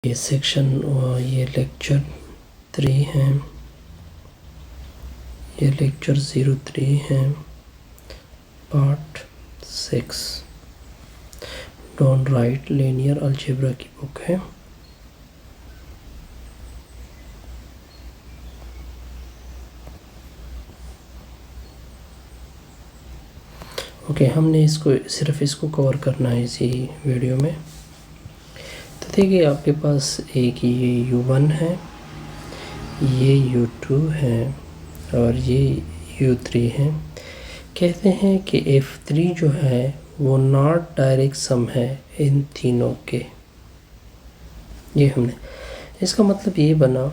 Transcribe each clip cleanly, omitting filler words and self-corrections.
ये सेक्शन ये लेक्चर 3 है, ये लेक्चर 03 है, part 6 don't write linear algebra की बुक है। ओके, हमने सिर्फ इसको कवर करना है इसी वीडियो में। तो देखिए, आपके पास एक ये U1 है, ये U2 है और ये U3 है। कहते हैं कि F3 जो है वो नॉट डायरेक्ट सम है इन तीनों के। ये हमने इसका मतलब ये बना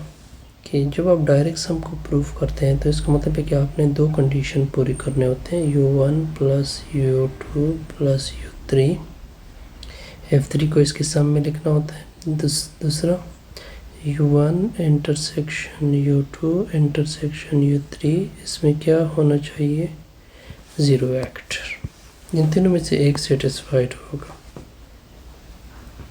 कि जब आप डायरेक्ट सम को प्रूव करते हैं तो इसका मतलब है कि आपने दो कंडीशन पूरी करने होते हैं, U1 plus U2 plus U3। F3 को इसके सम में लिखना होता है। दूसरा U1 intersection U2 intersection U3, इसमें क्या होना चाहिए, ज़ीरो वेक्टर। इन तीनों में से एक सेटिस्फाइड होगा।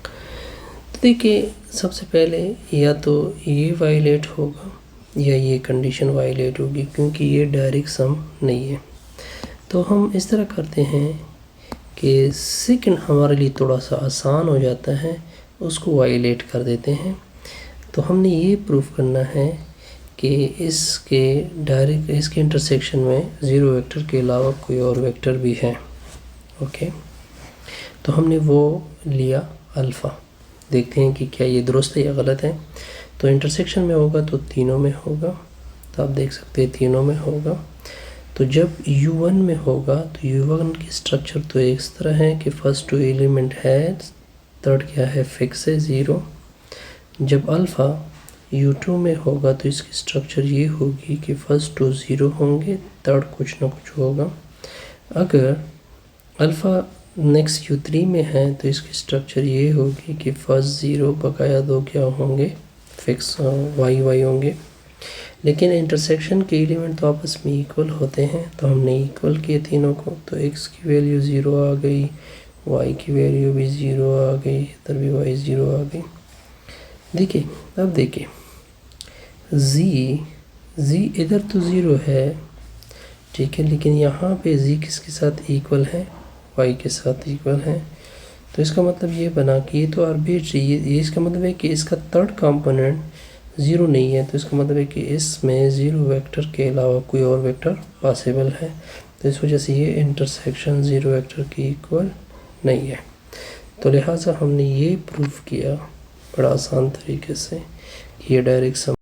तो देखिए, सबसे पहले या तो ये वायलेट होगा या ये कंडीशन वायलेट होगी, क्योंकि ये डायरेक्ट सम नहीं है। तो हम इस तरह करते हैं कि सेकंड हमारे लिए थोड़ा सा आसान हो जाता है, उसको वायलेट कर देते हैं। तो हमने ये प्रूफ करना है कि इसके इंटरसेक्शन में ज़ीरो वेक्टर के अलावा कोई और वेक्टर भी है। ओके, तो हमने वो लिया अल्फ़ा। देखते हैं कि क्या ये दुरुस्त है या गलत है। तो इंटरसेक्शन में होगा तो तीनों में होगा, तो आप देख सकते हैं तीनों में होगा। तो जब U1 में होगा तो U1 की स्ट्रक्चर तो इस तरह है कि फर्स्ट 2 एलिमेंट है, थर्ड क्या है, फिक्स है, ज़ीरो। जब अल्फ़ा U2 में होगा तो इसकी स्ट्रक्चर ये होगी कि फर्स्ट 2 ज़ीरो होंगे, थर्ड कुछ ना कुछ होगा। अगर अल्फ़ा नेक्स्ट U3 में है तो इसकी स्ट्रक्चर ये होगी कि फर्स्ट ज़ीरो बकाया दो क्या होंगे, फिक्स वाई होंगे। लेकिन इंटरसेक्शन के एलिमेंट तो आपस में इक्वल होते हैं, तो हमने इक्वल किए तीनों को। तो x की वैल्यू ज़ीरो आ गई, y की वैल्यू भी ज़ीरो आ गई, इधर भी y ज़ीरो आ गई। देखिए, अब देखिए z इधर तो ज़ीरो है, ठीक है, लेकिन यहाँ पे z किसके साथ इक्वल है, y के साथ इक्वल है। तो इसका मतलब ये बना कि ये तो आर्बिट्री, ये इसका मतलब है कि इसका थर्ड कंपोनेंट ज़ीरो नहीं है। तो इसका मतलब है कि इसमें ज़ीरो वेक्टर के अलावा कोई और वेक्टर पॉसिबल है। तो इस वजह से ये इंटरसेक्शन ज़ीरो वेक्टर की इक्वल नहीं है। तो लिहाजा हमने ये प्रूफ किया बड़ा आसान तरीके से कि ये डायरेक्ट सम